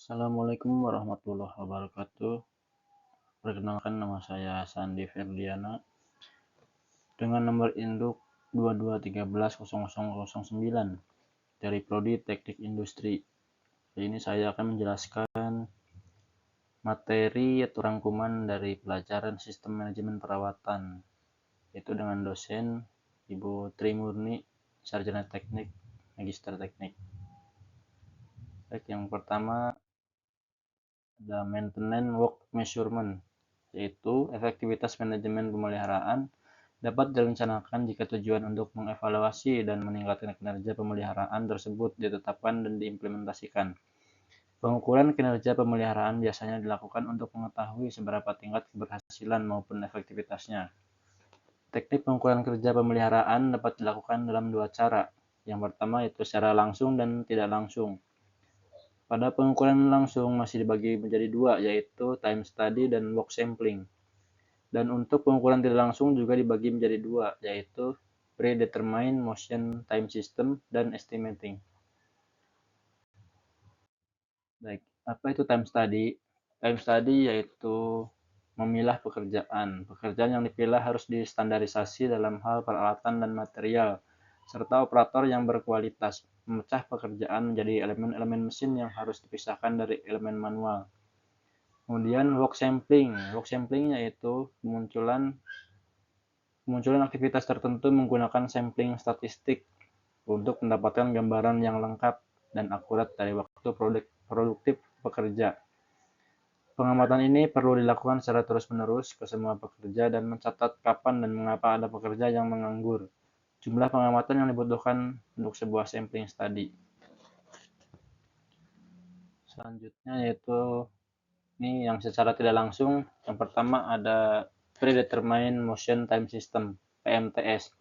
Assalamualaikum warahmatullahi wabarakatuh. Perkenalkan, nama saya Sandi Ferdiana dengan nomor induk 22130009 dari Prodi Teknik Industri. Kali ini saya akan menjelaskan materi atau rangkuman dari pelajaran Sistem Manajemen Perawatan, yaitu dengan dosen Ibu Tri Murni, Sarjana Teknik, Magister Teknik. Baik, yang pertama ada Maintenance Work Measurement, yaitu efektivitas manajemen pemeliharaan dapat direncanakan jika tujuan untuk mengevaluasi dan meningkatkan kinerja pemeliharaan tersebut ditetapkan dan diimplementasikan. Pengukuran kinerja pemeliharaan biasanya dilakukan untuk mengetahui seberapa tingkat keberhasilan maupun efektivitasnya. Teknik pengukuran kinerja pemeliharaan dapat dilakukan dalam dua cara. Yang pertama yaitu secara langsung dan tidak langsung. Pada pengukuran langsung masih dibagi menjadi dua, yaitu time study dan work sampling. Dan untuk pengukuran tidak langsung juga dibagi menjadi dua, yaitu predetermined motion time system dan estimating. Baik, apa itu time study? Time study yaitu memilah pekerjaan. Pekerjaan yang dipilah harus distandarisasi dalam hal peralatan dan material, serta operator yang berkualitas. Memecah pekerjaan menjadi elemen-elemen mesin yang harus dipisahkan dari elemen manual. Kemudian work sampling. Work sampling yaitu kemunculan aktivitas tertentu menggunakan sampling statistik untuk mendapatkan gambaran yang lengkap dan akurat dari waktu produktif pekerja. Pengamatan ini perlu dilakukan secara terus-menerus ke semua pekerja dan mencatat kapan dan mengapa ada pekerja yang menganggur. Jumlah pengamatan yang dibutuhkan untuk sebuah sampling study. Selanjutnya yaitu ini yang secara tidak langsung. Yang pertama ada Predetermined Motion Time System, PMTS.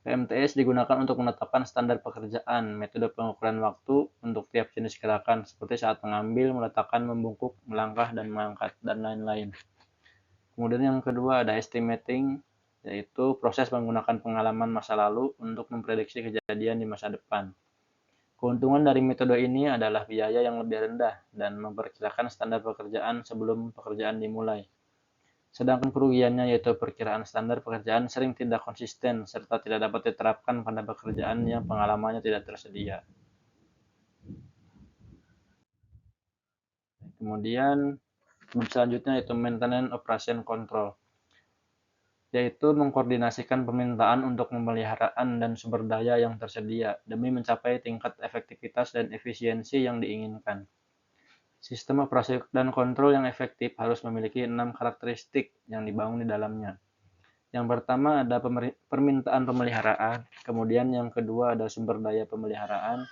PMTS digunakan untuk menetapkan standar pekerjaan, metode pengukuran waktu untuk tiap jenis gerakan, seperti saat mengambil, meletakkan, membungkuk, melangkah, dan mengangkat, dan lain-lain. Kemudian yang kedua ada estimating, yaitu proses menggunakan pengalaman masa lalu untuk memprediksi kejadian di masa depan. Keuntungan dari metode ini adalah biaya yang lebih rendah dan memperkirakan standar pekerjaan sebelum pekerjaan dimulai. Sedangkan kerugiannya yaitu perkiraan standar pekerjaan sering tidak konsisten serta tidak dapat diterapkan pada pekerjaan yang pengalamannya tidak tersedia. Kemudian selanjutnya yaitu Maintenance Operation Control, yaitu mengkoordinasikan permintaan untuk pemeliharaan dan sumber daya yang tersedia demi mencapai tingkat efektivitas dan efisiensi yang diinginkan. Sistem operasi dan kontrol yang efektif harus memiliki 6 karakteristik yang dibangun di dalamnya. Yang pertama ada permintaan pemeliharaan, kemudian yang kedua ada sumber daya pemeliharaan,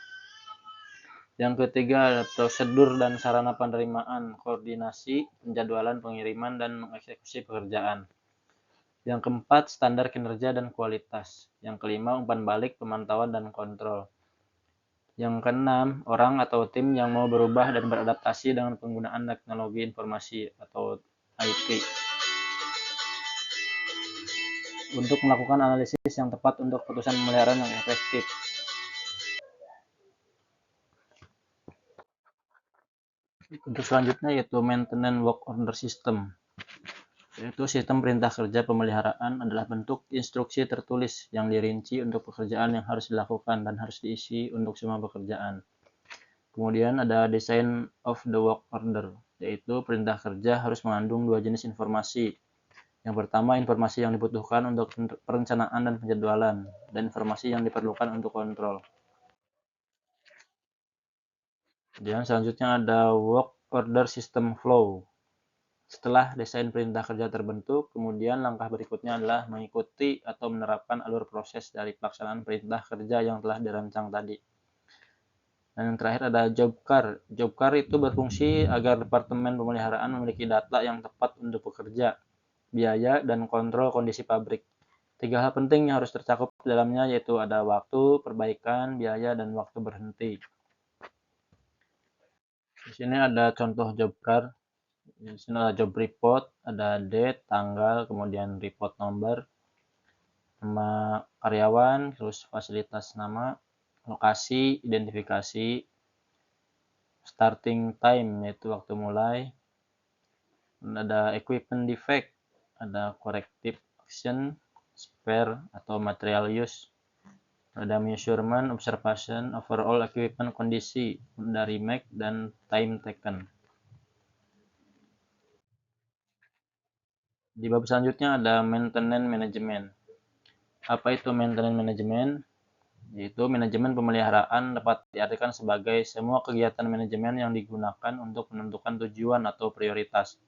yang ketiga ada prosedur dan sarana penerimaan, koordinasi, penjadwalan pengiriman, dan mengeksekusi pekerjaan. Yang keempat, standar kinerja dan kualitas. Yang kelima, umpan balik, pemantauan, dan kontrol. Yang keenam, orang atau tim yang mau berubah dan beradaptasi dengan penggunaan teknologi informasi atau IT untuk melakukan analisis yang tepat untuk keputusan pemeliharaan yang efektif. Untuk selanjutnya yaitu Maintenance Work Order System, yaitu sistem perintah kerja pemeliharaan adalah bentuk instruksi tertulis yang dirinci untuk pekerjaan yang harus dilakukan dan harus diisi untuk semua pekerjaan. Kemudian ada Design of the Work Order, yaitu perintah kerja harus mengandung dua jenis informasi. Yang pertama, informasi yang dibutuhkan untuk perencanaan dan penjadwalan, dan informasi yang diperlukan untuk kontrol. Kemudian selanjutnya ada Work Order System Flow. Setelah desain perintah kerja terbentuk, kemudian langkah berikutnya adalah mengikuti atau menerapkan alur proses dari pelaksanaan perintah kerja yang telah dirancang tadi. Dan yang terakhir ada Job Car. Job Car itu berfungsi agar departemen pemeliharaan memiliki data yang tepat untuk pekerja, biaya, dan kontrol kondisi pabrik. 3 hal penting yang harus tercakup dalamnya yaitu ada waktu, perbaikan, biaya, dan waktu berhenti. Di sini ada contoh job car. Di sini ada job report, ada date, tanggal, kemudian report number, nama karyawan, terus fasilitas nama, lokasi, identifikasi, starting time yaitu waktu mulai, ada equipment defect, ada corrective action, spare atau material use, ada measurement, observation, overall equipment kondisi dari make dan time taken. Di bab selanjutnya ada maintenance management. Apa itu maintenance management? Yaitu manajemen pemeliharaan dapat diartikan sebagai semua kegiatan manajemen yang digunakan untuk menentukan tujuan atau prioritas,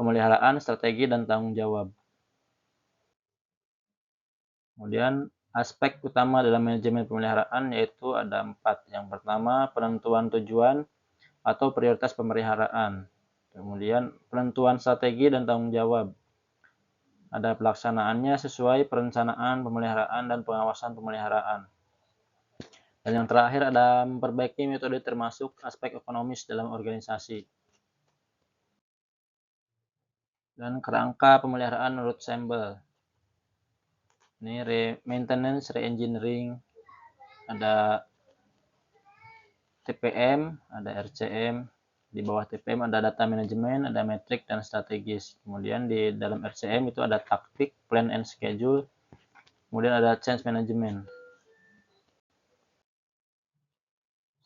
pemeliharaan, strategi, dan tanggung jawab. Kemudian aspek utama dalam manajemen pemeliharaan yaitu ada 4. Yang pertama, penentuan tujuan atau prioritas pemeliharaan. Kemudian penentuan strategi dan tanggung jawab. Ada pelaksanaannya sesuai perencanaan pemeliharaan dan pengawasan pemeliharaan. Dan yang terakhir ada memperbaiki metode termasuk aspek ekonomis dalam organisasi. Dan kerangka pemeliharaan menurut Campbell. Ini maintenance reengineering, ada TPM, ada RCM, di bawah TPM ada data management, ada metrik dan strategis. Kemudian di dalam RCM itu ada taktik, plan and schedule, kemudian ada change management.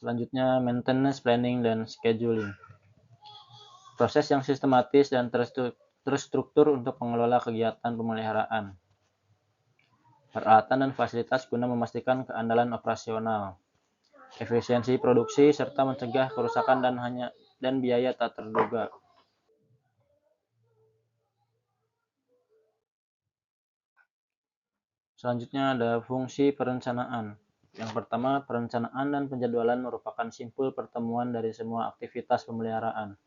Selanjutnya maintenance planning dan scheduling. Proses yang sistematis dan terstruktur untuk mengelola kegiatan pemeliharaan. Peralatan dan fasilitas guna memastikan keandalan operasional, efisiensi produksi serta mencegah kerusakan dan biaya tak terduga. Selanjutnya ada fungsi perencanaan. Yang pertama, perencanaan dan penjadwalan merupakan simpul pertemuan dari semua aktivitas pemeliharaan.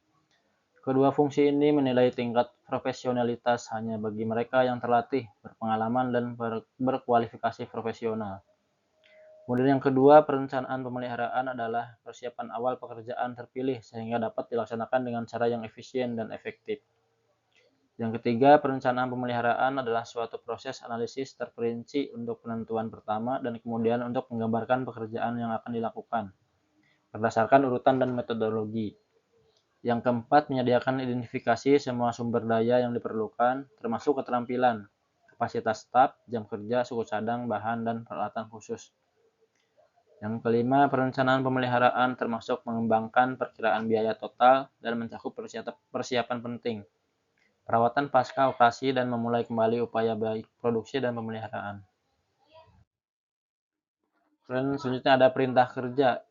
Kedua fungsi ini menilai tingkat profesionalitas hanya bagi mereka yang terlatih, berpengalaman, dan berkualifikasi profesional. Kemudian yang kedua, perencanaan pemeliharaan adalah persiapan awal pekerjaan terpilih sehingga dapat dilaksanakan dengan cara yang efisien dan efektif. Yang ketiga, perencanaan pemeliharaan adalah suatu proses analisis terperinci untuk penentuan pertama dan kemudian untuk menggambarkan pekerjaan yang akan dilakukan berdasarkan urutan dan metodologi. Yang keempat, menyediakan identifikasi semua sumber daya yang diperlukan, termasuk keterampilan, kapasitas staf, jam kerja, suku cadang, bahan, dan peralatan khusus. Yang kelima, perencanaan pemeliharaan termasuk mengembangkan perkiraan biaya total dan mencakup persiapan penting, perawatan pasca operasi, dan memulai kembali upaya baik produksi dan pemeliharaan. Dan selanjutnya ada perintah kerja.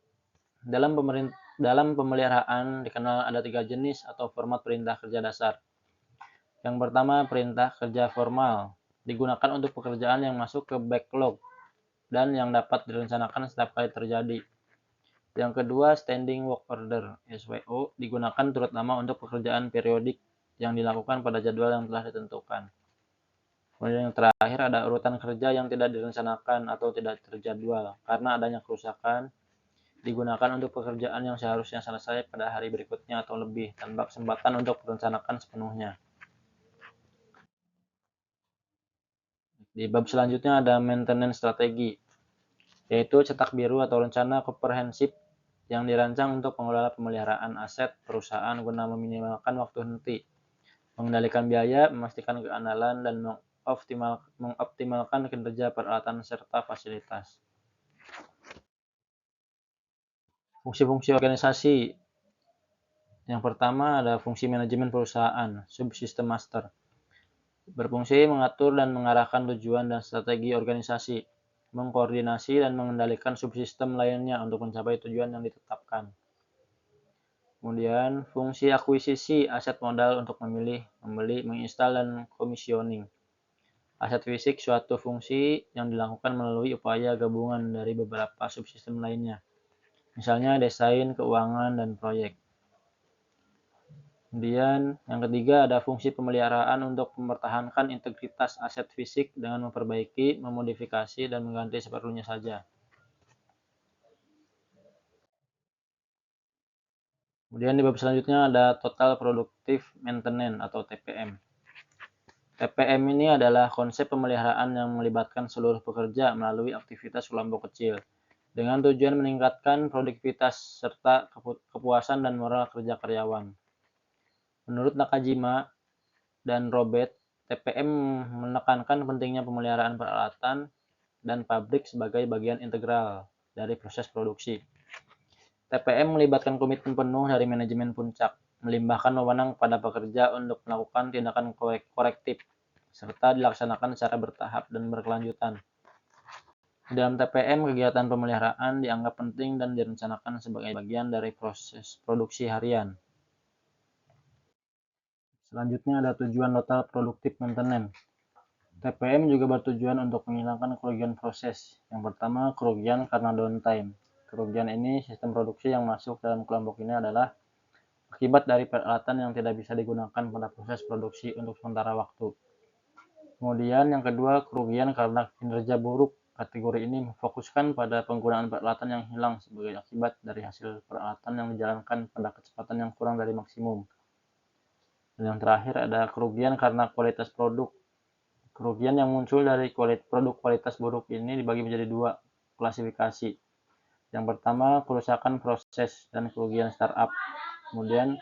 Dalam pemeliharaan dikenal ada 3 jenis atau format perintah kerja dasar. Yang pertama, perintah kerja formal, digunakan untuk pekerjaan yang masuk ke backlog dan yang dapat direncanakan setiap kali terjadi. Yang kedua, standing work order (SWO), digunakan terutama untuk pekerjaan periodik yang dilakukan pada jadwal yang telah ditentukan. Kemudian yang terakhir ada urutan kerja yang tidak direncanakan atau tidak terjadwal karena adanya kerusakan, digunakan untuk pekerjaan yang seharusnya selesai pada hari berikutnya atau lebih tanpa kesempatan untuk direncanakan sepenuhnya. Di bab selanjutnya ada maintenance strategi, yaitu cetak biru atau rencana komprehensif yang dirancang untuk mengelola pemeliharaan aset perusahaan guna meminimalkan waktu henti, mengendalikan biaya, memastikan keandalan, dan mengoptimalkan kinerja peralatan serta fasilitas. Fungsi-fungsi organisasi. Yang pertama ada fungsi manajemen perusahaan, subsystem master. Berfungsi mengatur dan mengarahkan tujuan dan strategi organisasi, mengkoordinasi dan mengendalikan subsistem lainnya untuk mencapai tujuan yang ditetapkan. Kemudian, fungsi akuisisi aset modal untuk memilih, membeli, menginstal, dan komisioning. Aset fisik suatu fungsi yang dilakukan melalui upaya gabungan dari beberapa subsistem lainnya, misalnya desain, keuangan, dan proyek. Kemudian yang ketiga ada fungsi pemeliharaan untuk mempertahankan integritas aset fisik dengan memperbaiki, memodifikasi, dan mengganti seperlunya saja. Kemudian di bab selanjutnya ada Total Productive Maintenance atau TPM. TPM ini adalah konsep pemeliharaan yang melibatkan seluruh pekerja melalui aktivitas kelompok kecil. dengan tujuan meningkatkan produktivitas serta kepuasan dan moral kerja karyawan. Menurut Nakajima dan Robert, TPM menekankan pentingnya pemeliharaan peralatan dan pabrik sebagai bagian integral dari proses produksi. TPM melibatkan komitmen penuh dari manajemen puncak, melimpahkan wewenang pada pekerja untuk melakukan tindakan korektif, serta dilaksanakan secara bertahap dan berkelanjutan. Di dalam TPM, kegiatan pemeliharaan dianggap penting dan direncanakan sebagai bagian dari proses produksi harian. Selanjutnya ada tujuan total productive maintenance. TPM juga bertujuan untuk menghilangkan kerugian proses. Yang pertama, kerugian karena downtime. Kerugian ini sistem produksi yang masuk dalam kelompok ini adalah akibat dari peralatan yang tidak bisa digunakan pada proses produksi untuk sementara waktu. Kemudian yang kedua, kerugian karena kinerja buruk. Kategori ini memfokuskan pada penggunaan peralatan yang hilang sebagai akibat dari hasil peralatan yang dijalankan pada kecepatan yang kurang dari maksimum. Dan yang terakhir ada kerugian karena kualitas produk. Kerugian yang muncul dari produk kualitas buruk ini dibagi menjadi dua klasifikasi. Yang pertama, kerusakan proses dan kerugian startup. Kemudian,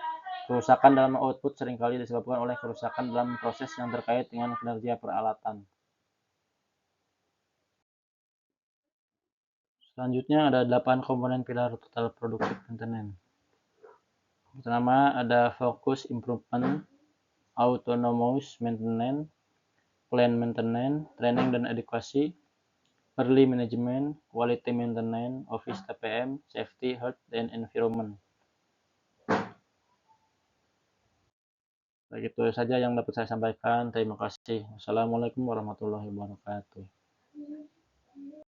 kerusakan dalam output seringkali disebabkan oleh kerusakan dalam proses yang terkait dengan kinerja peralatan. Selanjutnya ada 8 komponen pilar total productive maintenance. Pertama ada focus improvement, autonomous maintenance, plan maintenance, training dan edukasi, early management, quality maintenance, office TPM, safety, health, dan environment. Begitu saja yang dapat saya sampaikan. Terima kasih. Wassalamualaikum warahmatullahi wabarakatuh.